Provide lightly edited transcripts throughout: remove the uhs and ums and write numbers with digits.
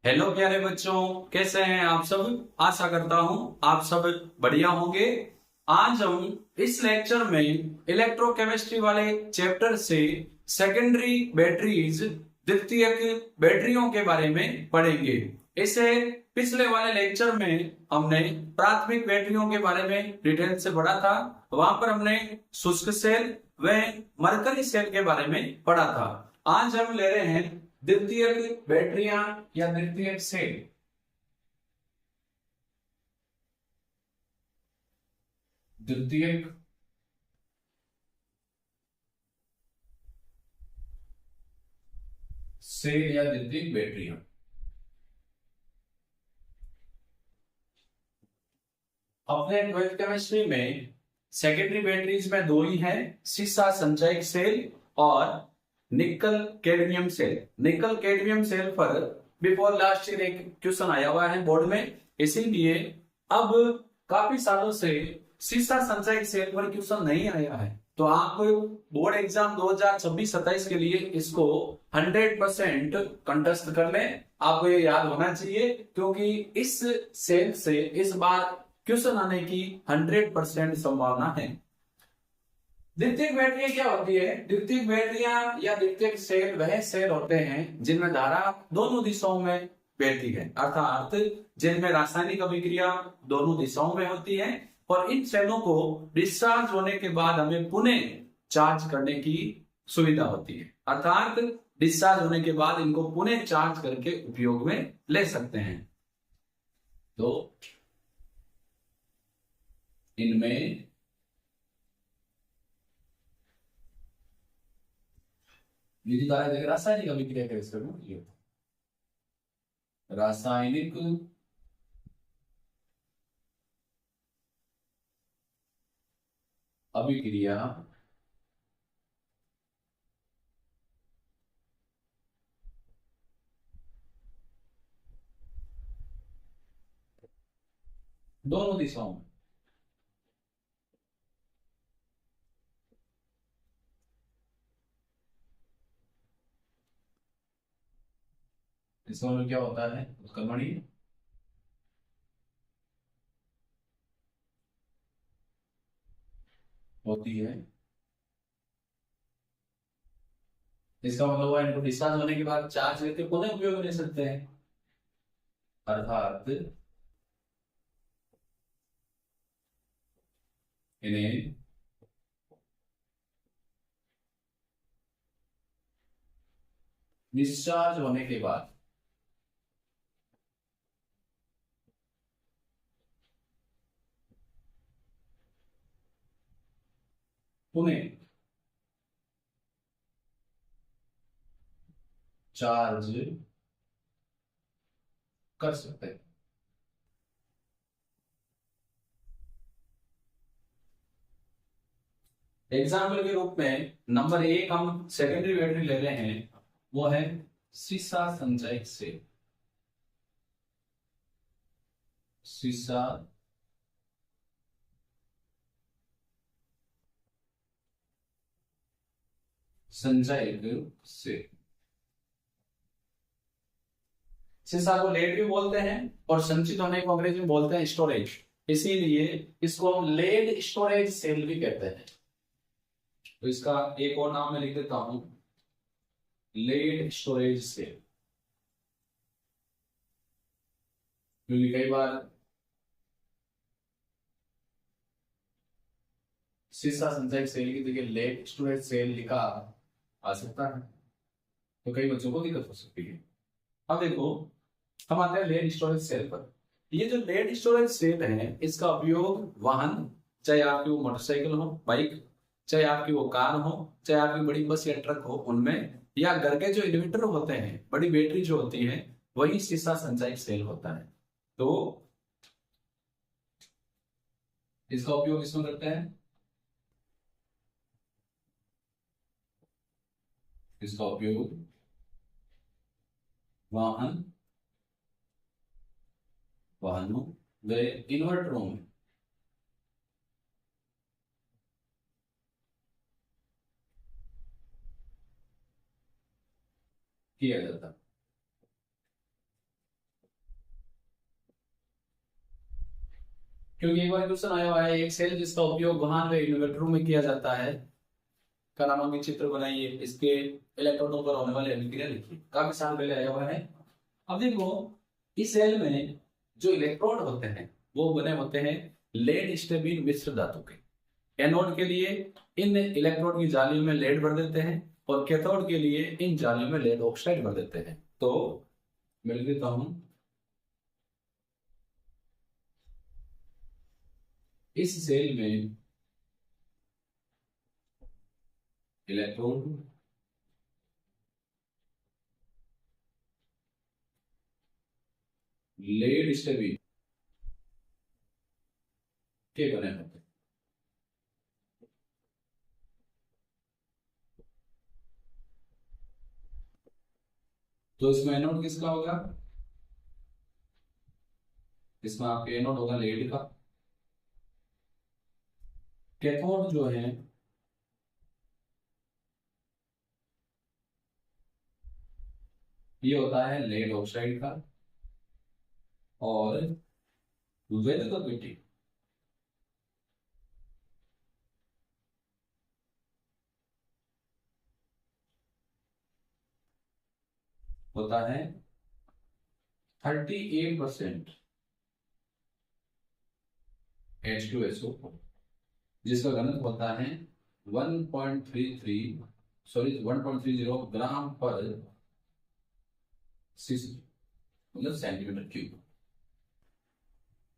Hello प्यारे बच्चों, कैसे हैं आप सब। आशा करता हूं आप सब बढ़िया होंगे। आज हम इस लेक्चर में इलेक्ट्रोकेमिस्ट्री वाले चैप्टर से सेकेंडरी बैटरीज, द्वितीयक बैटरियों के बारे में पढ़ेंगे। इसे पिछले वाले लेक्चर में हमने प्राथमिक बैटरियों के बारे में डिटेल से पढ़ा था। वहां पर हमने शुष्क सेल व मरकरी सेल के बारे में पढ़ा था। आज हम ले रहे हैं द्वितीयक बैटरियां या द्वितीयक सेल। द्वितीयक सेल या द्वितीयक बैटरियां। अपने ट्वेल्थ केमिस्ट्री में सेकेंडरी बैटरीज में दो ही हैं, सीसा संचयक सेल और nickel cadmium cell. Nickel cadmium cell पर बिफोर लास्ट ईयर एक क्वेश्चन आया हुआ है बोर्ड में, इसीलिए अब काफी सालों से सीसा संचयक सेल पर क्वेश्चन नहीं आया है। तो आप बोर्ड एग्जाम 2026-27 के लिए इसको 100% कंटेस्ट कर लें। आपको ये याद होना चाहिए क्योंकि इस सेल से इस बार क्वेश्चन आने की 100% संभावना है। द्वितीयक बैटरियां क्या होती है? द्वितीयक बैटरियां या द्वितीयक सेल वह सेल होते हैं जिनमें धारा दोनों दिशाओं में बहती है, अर्थात जिनमें रासायनिक अभिक्रिया दोनों दिशाओं में होती है। और इन सेलों को डिस्चार्ज होने के बाद हमें पुनः चार्ज करने की सुविधा होती है, अर्थात डिस्चार्ज होने के बाद इनको पुनः चार्ज करके उपयोग में ले सकते हैं। तो इनमें विद्युत धारा देखें, रासायनिक अभिक्रिया कैसे होती है? रासायनिक अभिक्रिया दोनों दिशाओं में। इसमें क्या होता है? उत्क्रमणीय होती है। इसका मतलब हुआ इनको डिस्चार्ज होने के बाद चार्ज करके पुनः उपयोग में ले सकते हैं, अर्थात इन्हें डिस्चार्ज होने के बाद पुनः चार्ज कर सकते हैं। एग्जाम्पल के रूप में नंबर 1 हम सेकेंडरी बैटरी ले रहे हैं, वो है सीसा संचयक सेल। सीसा संचयक सेल। सीसा को लेड भी बोलते हैं और संचित होने को अंग्रेजी में बोलते हैं स्टोरेज, इसीलिए इसको हम लेड स्टोरेज सेल भी कहते हैं। तो इसका एक और नाम मैं लिख देता हूं, लेड स्टोरेज सेल। क्योंकि कई बार सीसा संचयक सेल की जगह लेड स्टोरेज सेल लिखा आ सकता है, तो कई बच्चों को दिक्कत हो सकती है। अब देखो, हम आते हैं लेड स्टोरेज सेल पर। ये जो लेड स्टोरेज सेल है, इसका उपयोग वाहन, चाहे आपकी वो मोटरसाइकिल हो, बाइक, चाहे आपकी वो कार हो, चाहे आपकी बड़ी बस या ट्रक हो उनमें, या घर के जो इन्वर्टर होते हैं, बड़ी बैटरी जो होती है, वही सीसा संचयक सेल होता है। तो इसका उपयोग इसमें करते हैं। इसका उपयोग वाहन, वाहनों व इन्वर्टरों में किया जाता है। क्योंकि एक बार क्वेश्चन आया हुआ है, एक सेल जिसका उपयोग वाहन व इन्वर्टरों में किया जाता है का नामांकित चित्र बनाइए, इसके इलेक्ट्रॉनों पर होने वाली अभिक्रिया लिखिए। काफी साल पहले आया हुआ है। अब देखो, इस सेल में जो इलेक्ट्रोड होते हैं वो बने होते हैं लेड स्टेबिन मिश्र धातु के। एनोड के लिए इन इलेक्ट्रोड की जालियों में लेड भर देते हैं और कैथोड के लिए इन जालियों में लेड ऑक्साइड भर देते हैं। तो मिल देता हूं, इस सेल में इलेक्ट्रोड लेड स्टेबिन के बने होते हैं। तो इसमें एनोड किसका होगा? इसमें आपके एनोड होगा लेड का। कैथोड जो है ये होता है लेड ऑक्साइड का। और विद क्विटी होता है 38% H2SO4, जिसका घनत्व होता है 1.30 ग्राम पर सीसी, मतलब सेंटीमीटर क्यूब।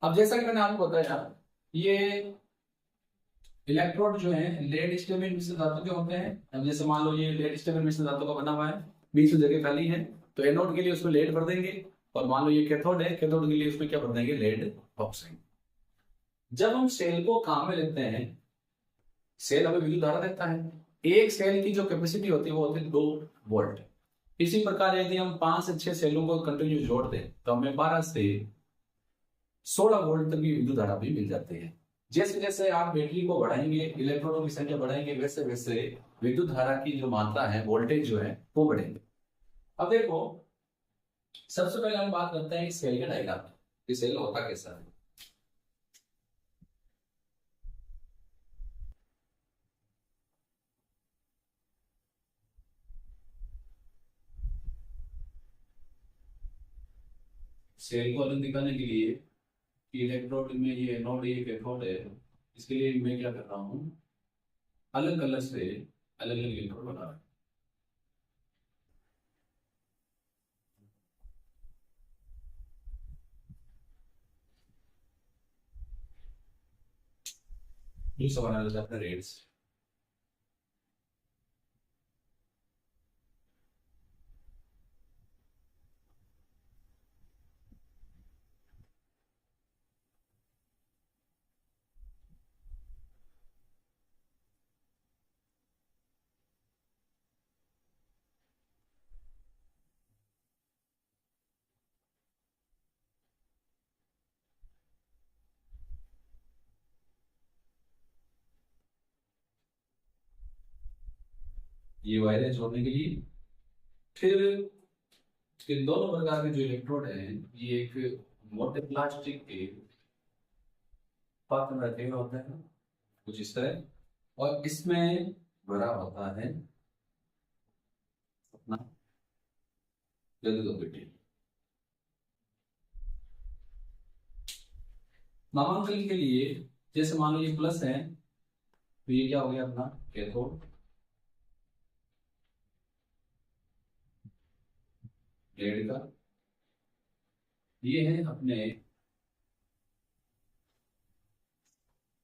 अब जैसा कि मैंने आपको बताया, ये इलेक्ट्रोड जो है लेड स्टेबिन मिश्र धातु के होते हैं। अब जैसे मान लो ये लेड स्टेबिन मिश्र धातु का बना हुआ है, बीच में जगह खाली है, तो एनोड के लिए उसमें लेड भर देंगे। और मान लो ये कैथोड है, कैथोड के लिए उसमें क्या भर देंगे? Lead oxide. जब हम सेल को काम में लेते हैं, सेल हमें विद्युत धारा देता है। एक सेल की जो कैपेसिटी होती है वो होती है 2 वोल्ट। इसी प्रकार यदि हम 5 से 6 सेलों को कंटिन्यू जोड़ दें तो हमें 12 से 16 वोल्ट तक की विद्युत धारा भी मिल जाती है। जैसे जैसे आप बैटरी को बढ़ाएंगे, इलेक्ट्रॉनों की संख्या बढ़ाएंगे, वैसे वैसे विद्युत धारा की जो मात्रा है, वोल्टेज जो है वो बढ़ेंगे। अब देखो, सबसे पहले हम बात करते हैं इस सेल के डायग्राम में। इस सेल होता कैसा है? सेल को अलग दिखाने के लिए कि इलेक्ट्रोड में ये एनोड ये कैथोड है, इसके लिए मैं क्या कर रहा हूँ, अलग कलर से अलग अलग इलेक्ट्रोड बना रहा हूँ। दूसरा बना लेते हैं अपने रेड से। ये वायरें जोड़ने के लिए फिर इन दोनों प्रकार के जो इलेक्ट्रोड हैं, ये एक मोटे प्लास्टिक के पात्र में रखे हुए होते हैं कुछ इस तरह, और इसमें भरा होता है अपना विद्युत पेटी। नामांकन के लिए जैसे मान लो ये प्लस है, तो ये क्या हो गया अपना कैथोड, लेड का। ये है अपने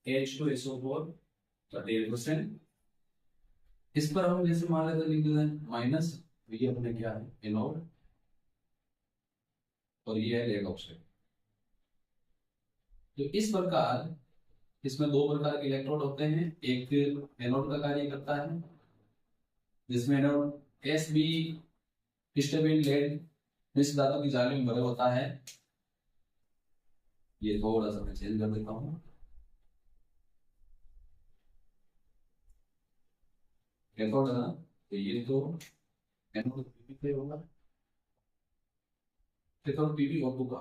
H2SO4 38%। इस पर हम जैसे मान लेते लिख देते हैं माइनस, ये अपने क्या है एनोड, और ये है लेड ऑक्साइड। तो इस प्रकार इसमें 2 प्रकार के इलेक्ट्रोड होते हैं। एक एनोड का कार्य करता है, जिसमें एनोड एसबी स्टेबिन लेड मिश्र धातु की जाली में भरा होता है। ये थोड़ा सा मैं चेंज कर देता हूँ। कैथोड है ना, तो ये तो एनोड पीपी पे होगा, कैथोड पीपी और का।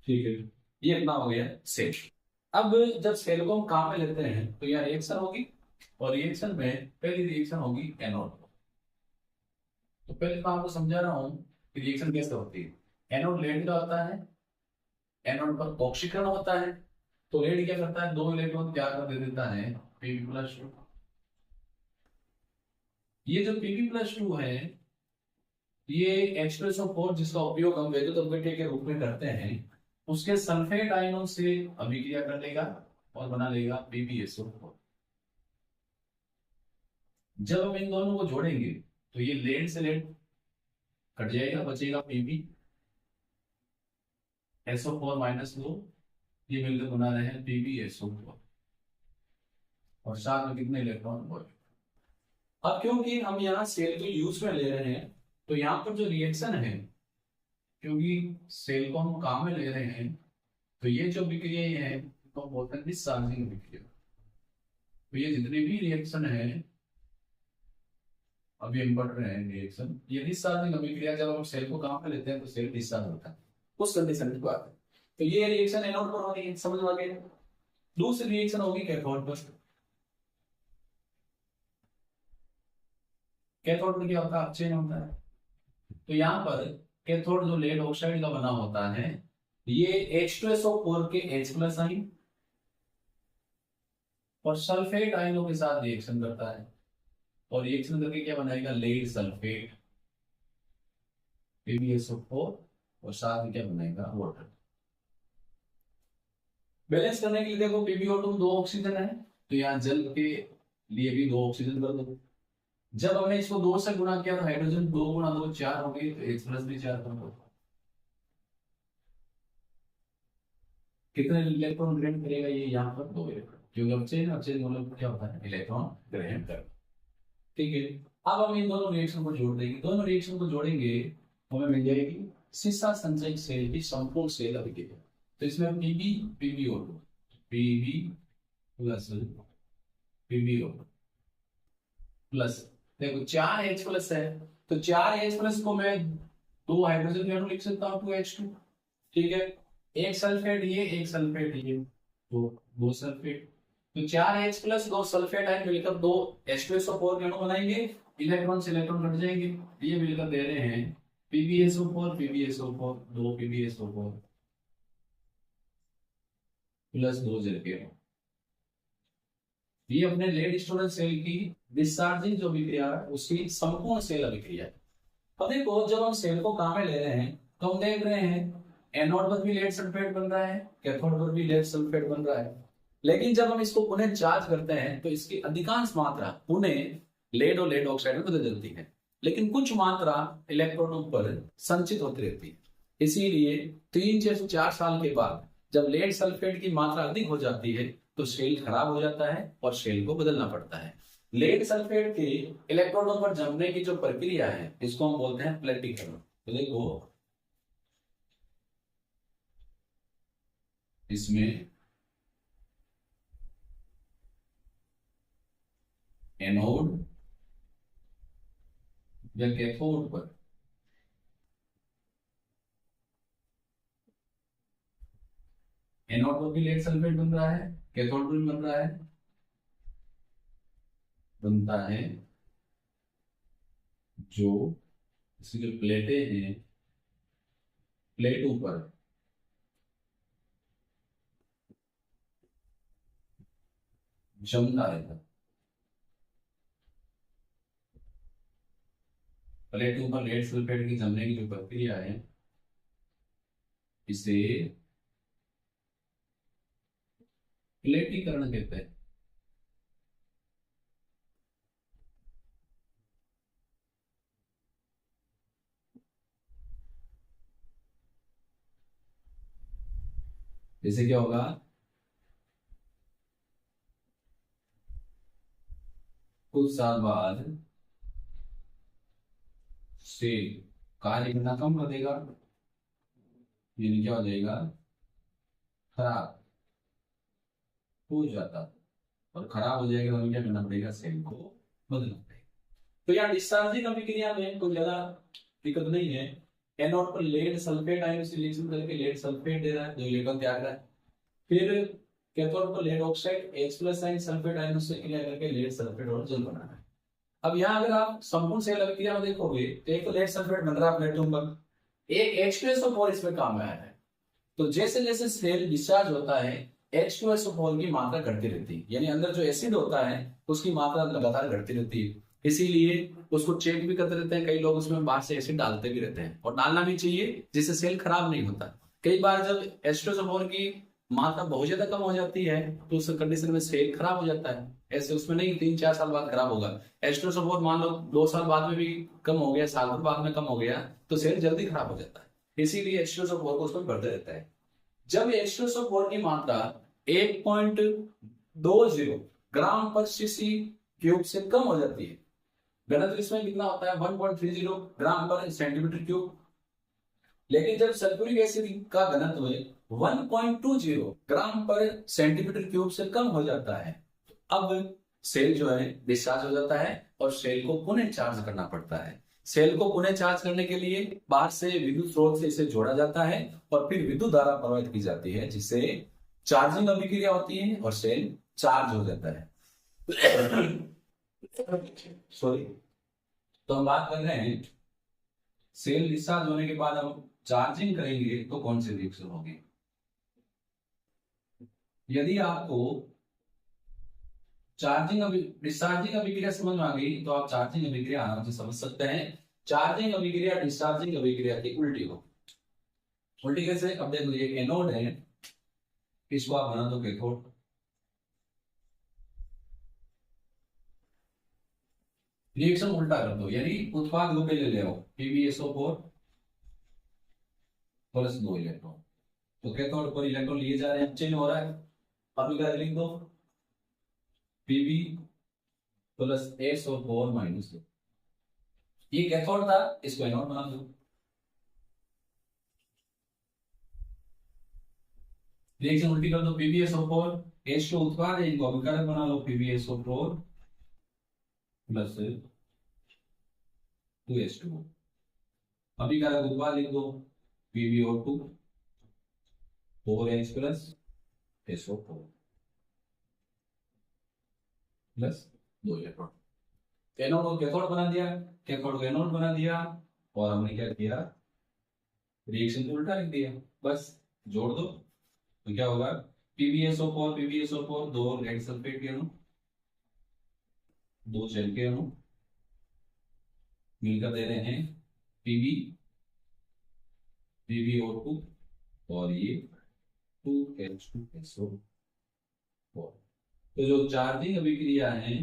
ठीक है, ये इतना हो गया सेल। अब जब सेल को हम काम में लेते हैं तो यहाँ रिएक्शन होगी, और रिएक्शन में पहली रिएक्शन होगी एनोड। तो पहले मैं आपको समझा रहा हूँ कि रिएक्शन कैसे होती है। एनोड लेड का होता है, एनोड पर ऑक्सीकरण होता है, तो लेड क्या करता है, 2 इलेक्ट्रॉन त्याग कर दे देता है Pb+2। ये जो Pb+2 है, ये H2SO4 जिसका उपयोग हम वैद्युत अपघट्य के रूप में करते हैं, उसके सल्फेट आयनों से अभिक्रिया कर लेगा और बना लेगा PbSO4। जब हम इन दोनों को जोड़ेंगे तो ये लेड से लेड कट जाएगा, बचेगा PbSO4-2, ये मिलकर बना रहे हैं PbSO4, और साथ में कितने इलेक्ट्रॉन होंगे। अब क्योंकि हम यहाँ सेल को यूज में ले रहे हैं, तो यहाँ पर जो रिएक्शन है, क्योंकि सेल को हम काम में ले रहे हैं, तो ये जो विक्रिया है तो बोलते हैं डिस्चार्जिंग विक्रिया। तो ये जितने भी रिएक्शन है, अभी हम पढ़ रहे हैं रिएक्शन, ये डिस्चार्जिंग अभिक्रिया, जब हम सेल को काम में लेते हैं तो सेल डिस्चार्ज होता है, उस कंडीशन की बात है। तो ये रिएक्शन एनोड पर होनी है, समझ आ गया। दूसरी रिएक्शन होगी कैथोड पर। कैथोड में क्या होता है, अपचयन होता है। तो यहाँ पर कैथोड जो लेड ऑक्साइड का बना होता है, ये H2SO4 के H+ आयन और सल्फेट आयनों के साथ रिएक्शन करता है, और रिएक्शन करके क्या बनाएगा, लेड सल्फेट PbSO4, और साथ में क्या बनाएगा, वाटर। बैलेंस करने के लिए देखो PbO2 2 ऑक्सीजन है, तो यहाँ जल के लिए भी 2 ऑक्सीजन कर दो। जब हमने इसको 2 से गुणा किया तो हाइड्रोजन 2 गुणा 2 4 हो गई, तो H+ भी 4 कर दो। कितने इलेक्ट्रॉन ग्रहण करेगा ये, यहाँ पर 2 इलेक्ट्रॉन, क्योंकि अपचयन मतलब क्या होता है, इलेक्ट्रॉन ग्रहण कर। ठीक है, अब हम इन दोनों रिएक्शन को जोड़ देंगे। दोनों रिएक्शन को जोड़ेंगे तो हमें मिल जाएगी सीसा संचयक सेल की संपूर्ण सेल अभिक्रिया। तो इसमें PbO2 PbO2 प्लस, देखो 4H+ है, तो 4H+ को मैं 2 हाइड्रोजन के अणु लिख सकता हूँ, 2H2। ठीक है, एक सल्फेट ये, एक सल्फेट ये, तो 2 सल्फेट, तो 4H+ 2 सल्फेट आयन मिलकर 2 H2SO4 के अणु बनाएंगे, इलेक्ट्रॉन से इलेक्ट्रॉन कट जाएंगे, ये मिलकर दे रहे हैं PbSO4 2 PbSO4 प्लस 2 जल। ये अपने लेड स्टोरेज सेल की डिस्चार्जिंग जो विक्रिया है उसकी संपूर्ण सेल अभिक्रिया है। अब देखो, जब हम सेल को काम में ले रहे हैं तो हम देख रहे हैं एनोड पर भी लेड सल्फेट बन रहा है, कैथोड पर भी लेड सल्फेट बन रहा है, लेकिन जब हम इसको पुनः चार्ज करते हैं तो इसकी अधिकांश मात्रा पुनः लेड और लेड ऑक्साइड में बदल जाती है, लेकिन कुछ मात्रा इलेक्ट्रॉनों पर संचित होती रहती है। इसीलिए 3 से 4 साल के बाद जब लेड सल्फेट की मात्रा अधिक हो जाती है तो सेल खराब हो जाता है और सेल को बदलना पड़ता है। लेड सल्फेट के इलेक्ट्रॉनों पर जमने की जो प्रक्रिया है इसको हम बोलते हैं प्लेटिकरण। तो देखो, इसमें एनोड या कैथोड पर एनोड पर भी लेड सल्फेट बन रहा है, कैथोड पर भी बन रहा है, बनता है जो इसकी जो प्लेटें हैं, प्लेटों पर जमता रहता है। प्लेटों पर लेड सल्फेट की जमने की जो प्रक्रिया है इसे प्लेटीकरण कहते हैं। जैसे क्या होगा, कुछ साल बाद सेल कार्य करना कम कर देगा, यानी क्या हो जाएगा, खराब हो जाता, और खराब हो जाएगा तो क्या करना पड़ेगा, सेल को बदलना पड़ेगा। तो यहाँ डिस्चार्जिंग अभिक्रिया में कोई ज्यादा दिक्कत नहीं है, एनोड पर लेड सल्फेट आयन से रिएक्शन करके लेड सल्फेट दे रहा है, जो इलेक्ट्रॉन त्याग रहा है। फिर कैथोड पर lead oxide H plus ion sulphate ion से क्रिया करके लेड सल्फेट और जल बना है। अब यहाँ अगर आप संपूर्ण सेल अभिक्रिया में देखोगे तो एक तो लेड सल्फेट बन रहा है प्लेटफॉर्म पर, एक H2SO4 इसमें काम में आया है। तो जैसे जैसे सेल डिस्चार्ज होता है H2SO4 की मात्रा घटती रहती है, यानी अंदर जो एसिड होता है उसकी मात्रा लगातार घटती रहती है। इसीलिए उसको चेक भी करते रहते हैं, कई लोग उसमें बाहर से एसिड डालते भी रहते हैं, और डालना भी चाहिए जिससे सेल खराब नहीं होता। कई बार जब H2SO4 की मात्रा बहुत ज्यादा कम हो जाती है तो उस कंडीशन में सेल खराब हो जाता है। ऐसे उसमें नहीं 3-4 साल बाद खराब होगा। H2SO4 मान लो 2 साल बाद में भी कम हो गया, साल भर बाद में कम हो गया, तो सेल जल्दी खराब हो जाता है। इसीलिए H2SO4 को उसमें बढ़ते रहता है। जब H2SO4 की मात्रा 1.20 ग्राम पर सीसी क्यूब से कम हो जाती है, घनत्व इसमें कितना होता है 1.30 ग्राम पर सेंटीमीटर क्यूब। लेकिन जब सल्फ्यूरिक एसिड का घनत्व 1.20 ग्राम पर सेंटीमीटर क्यूब से कम हो जाता है, अब सेल जो है डिस्चार्ज हो जाता है और सेल को पुनः चार्ज करना पड़ता है। सेल को पुनः चार्ज करने के लिए बाहर से विद्युत स्रोत से इसे जोड़ा जाता है और फिर विद्युत धारा प्रवाहित की जाती है, जिससे चार्जिंग अभिक्रिया होती है और सेल चार्ज हो जाता है। सॉरी, तो हम बात कर रहे हैं सेल डिस्चार्ज होने के बाद हम चार्जिंग करेंगे तो कौन सी रिएक्शन होगी। यदि आपको डिस्चार्जिंग अभिक्रिया समझ में आ गई तो आप चार्जिंग अभिक्रिया आराम से समझ सकते हैं। चार्जिंग अभिक्रिया डिस्चार्जिंग अभिक्रिया की उल्टी हो। उल्टी कैसे? अब देखो ये एनोड है, इसको आप बना दो कैथोड। रिएक्शन उल्टा कर दो, यानी उत्पाद रूप ले आओ PbSO4 प्लस 2 इलेक्ट्रॉन। तो कैथोड पर इलेक्ट्रॉन लिए जा रहे हैं, चेंज हो रहा है। अब इधर लिख दो Pb प्लस SO4 माइनस 2। ये कैथोड था, इसको एनोड बना दो। रिएक्शन उल्टी कर दो, PbSO4 H2 उत्पाद है, इनको अभिकारक बना लो PbSO4 प्लस 2H2। अभिकारक उत्पाद लिख दो PbO2 4H plus SO4 plus 2 electron. Anode को कैथोड बना दिया, कैथोड को एनोड बना दिया, और हमने क्या किया, रिएक्शन को उल्टा लिख दिया। बस जोड़ दो तो क्या होगा, PbSO4 दो लेड सल्फेट के अणु, दो जल के अणु मिलकर दे रहे हैं PbO2 और ये 2H2SO4। तो जो चार्जिंग अभिक्रिया है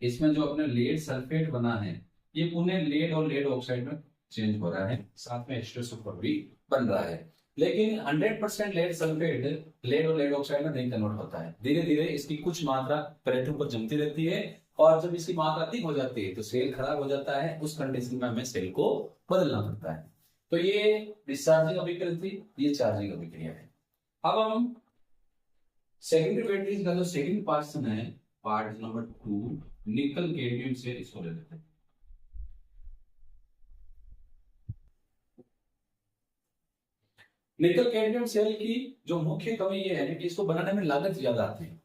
इसमें जो अपने लेड सल्फेट बना है ये पुनः लेड और लेड ऑक्साइड में चेंज हो रहा है, साथ में H2SO4 भी बन रहा है। लेकिन 100% लेड सल्फेट लेड और लेड ऑक्साइड में नहीं कन्वर्ट होता है, धीरे धीरे इसकी कुछ मात्रा प्लेटों पर जमती रहती है, और जब इसकी मात्रा अधिक हो जाती है तो सेल खराब हो जाता है। उस कंडीशन में हमें सेल को बदलना पड़ता है। तो ये डिस्चार्जिंग अभिक्रिया थी, ये चार्जिंग अभिक्रिया है। अब हम सेकेंडरी बैटरीज का जो सेकंड पार्ट है, पार्ट नंबर 2 निकल कैडमियम से, इसको ले लेते हैं। निकल कैडमियम सेल की जो मुख्य कमी ये है कि इसको बनाने में लागत ज्यादा आती है।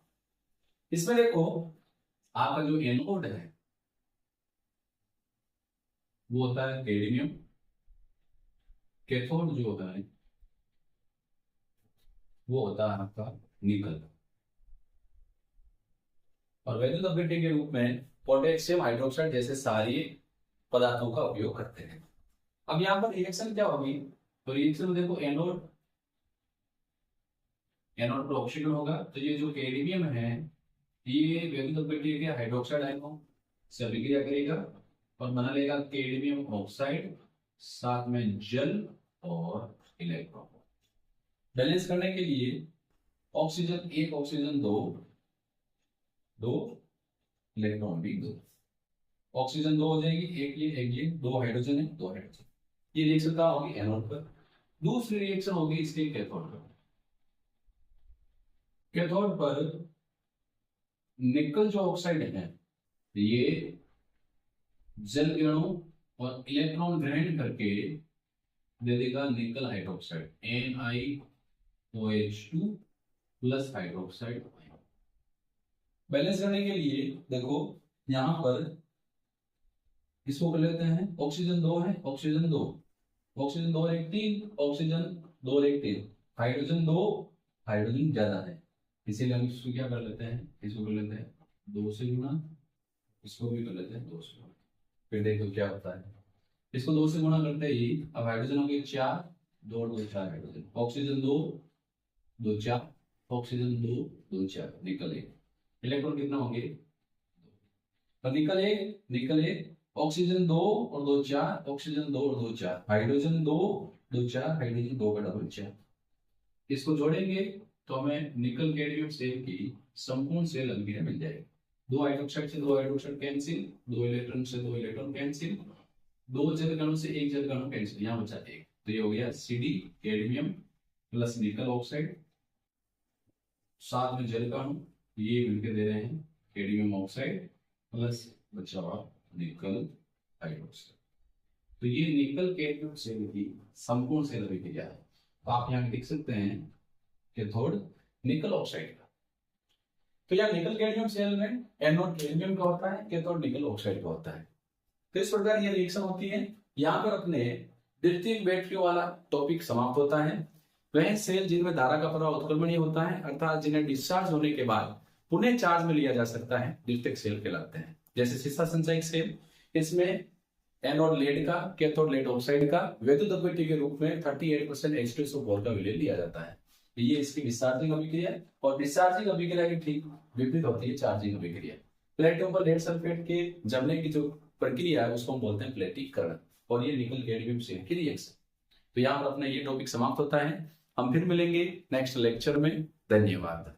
इसमें देखो आपका जो एनोड है वो होता है कैडमियम, कैथोड जो होता है वो होता है आपका निकल, और वैद्युत अपघटन के रूप में पोटेशियम हाइड्रोक्साइड जैसे सारी पदार्थों का उपयोग करते हैं। अब यहाँ पर रिएक्शन क्या होगी, तो रिएक्शन देखो एनोड पर ऑक्सीजन होगा, तो ये जो कैडमियम है ये वैद्युत अपघटन के हाइड्रोक्साइड आयनों से अभिक्रिया करेगा और बना लेगा कैडमियम ऑक्साइड, साथ में जल और इलेक्ट्रॉन। बैलेंस करने के लिए ऑक्सीजन 1 ऑक्सीजन 2 इलेक्ट्रॉन भी 2, ऑक्सीजन 2 हो जाएगी, एक ये 2 हाइड्रोजन है, 2 हाइड्रोजन। ये रिएक्शन कहाँ होगी, एनोड पर। दूसरी रिएक्शन होगी इसके कैथोड पर। कैथोड पर निकल जो ऑक्साइड है ये जल के अणु और इलेक्ट्रॉन ग्रहण करके दे देगा निकल hydroxide NiOH2 plus hydroxide. Balance करने के लिए देखो यहां पर इसको कर लेते हैं, ऑक्सीजन 2 है, ऑक्सीजन 2 और एक 3, ऑक्सीजन 2 और एक 3, हाइड्रोजन 2, हाइड्रोजन ज्यादा है, इसीलिए हम इसको क्या कर लेते हैं, इसको कर लेते हैं 2 से गुणा, इसको भी कर लेते हैं 2 से गुणा। फिर देखो क्या होता है, इसको 2 से गुणा करते ही अब हाइड्रोजन हो गए 4, 2 और 2 4 हाइड्रोजन, ऑक्सीजन 2 2 4, ऑक्सीजन 2 2 4, निकल 1, इलेक्ट्रॉन कितना होंगे, और निकल एक, ऑक्सीजन 2 और 2 4, ऑक्सीजन 2 और 2 4, हाइड्रोजन 2 2 4, हाइड्रोजन 2 का डबल 4। इसको जोड़ेंगे तो हमें निकल कैडमियम सेल की संपूर्ण सेल अभिक्रिया मिल जाएगी। 2 हाइड्रोक्साइड से 2 हाइड्रोक्साइड कैंसिल, 2 इलेक्ट्रॉन से 2 इलेक्ट्रॉन कैंसिल, 2 जल अणु से 1 जल अणु कैंसिल, यहाँ बचा 1, तो ये हो गया Cd कैडमियम प्लस निकल ऑक्साइड, साथ में जल का अणु ये मिलकर दे रहे हैं कैडमियम ऑक्साइड प्लस बचा हुआ निकल हाइड्रोक्साइड। तो ये निकल कैडमियम सेल की संपूर्ण सेल अभिक्रिया है। तो आप यहाँ देख सकते हैं कैथोड निकल ऑक्साइड का। तो यहाँ निकल कैडमियम सेल में एनोड कैडमियम का होता है, कैथोड निकल ऑक्साइड का होता है। तो इस प्रकार ये रिएक्शन होती है। यहाँ पर अपने द्वितीयक बैटरी वाला टॉपिक समाप्त होता है। वह सेल जिनमें धारा का प्रवाह उत्क्रमणीय होता है, अर्थात जिन्हें डिस्चार्ज होने के बाद पुनः चार्ज में लिया जा सकता है, द्वितीयक सेल कहलाते हैं। जैसे सीसा संचयक सेल, इसमें एनोड लेड का, कैथोड लेड ऑक्साइड का वैद्युत अपव्यय के रूप में 38% H2SO4 का विलय लिया जाता है। ये इसकी डिस्चार्जिंग अभिक्रिया, और डिस्चार्जिंग अभिक्रिया की ठीक विपरीत होती है चार्जिंग अभिक्रिया। प्लेटिनम पर लेड सल्फेट के जमने की जो प्रक्रिया है उसको हम बोलते हैं प्लेटिकरण, और ये निकल कैडमियम सेल की रिएक्शन। तो यहाँ पर अपना ये टॉपिक समाप्त होता है। हम फिर मिलेंगे नेक्स्ट लेक्चर में। धन्यवाद।